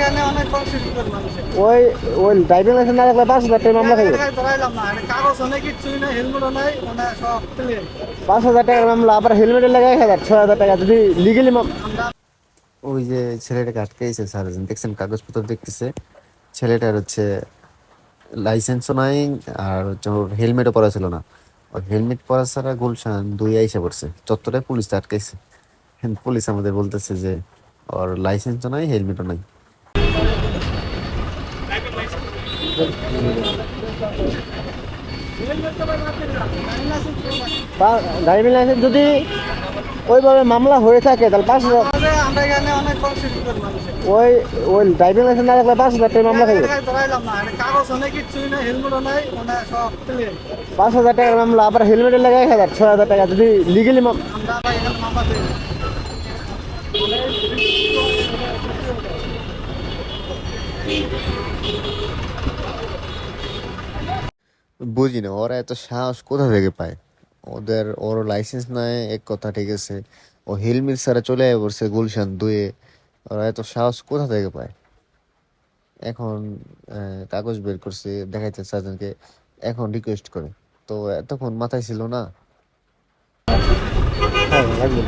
এখানে অনেক কনফিউজ মানুষের ওই ওই ড্রাইভিং লাইসেন্স না থাকলে 5,000 টাকা মামলা খাইবে। ধরাইলাম না, কাগজ অনেক কিছুই না, হেলমেটও নাই, মানে সব ক্লিয়ার। 5,000 টাকার মামলা, আবার হেলমেটের লাগে 1,000, 6,000 টাকা যদি লিগেলি। আমরা ওই যে ছেলেটাকে আটকেছে সার্জন, দেখছেন কাগজপত্র দেখতেছে, ছেলেটার হচ্ছে লাইসেন্সও নাই, আর হচ্ছে ওর হেলমেটও পরা ছিল না। ওর হেলমেট পরা ছাড়া গুলশান 2 আইসা পড়ছে চত্বরে, পুলিশ আটকাইছে। পুলিশ আমাদের বলতেছে যে ওর লাইসেন্সও নাই, হেলমেটও নাই। ড্রাইভিং লাইসেন্স যদি ওইভাবে মামলা হয়ে থাকে তাহলে 5,000। আমরা এখানে অনেক কনফিউজ মানুষের ওই ওই ড্রাইভিং লাইসেন্স না থাকলে 5,000 টাকা মামলা খাইবে। ধরাইলাম না, কাগজ অনেক কিছুই না, হেলমেটও নাই, মানে সব ক্লিয়ার। 5,000 টাকার মামলা, আবার হেলমেটের লাগে 1,000, 6,000 টাকা যদি লিগেলি। আমরা আবার এখানে মামলা দিই। বুঝি না ওরা এত সাহস কোথা থেকে পায়। ওর লাইসেন্স নাই এক কথা, ঠিক আছে, ও হেলমেট ছাড়া চলে পড়ছে গুলশান 2-এ। ওরা এত সাহস কোথা থেকে পায়? এখন কাগজ বের করছে, দেখাইতে সার্জনকে, এখন রিকোয়েস্ট করে। তো এতক্ষণ মাথায় ছিল না। হ্যাঁ, একদম।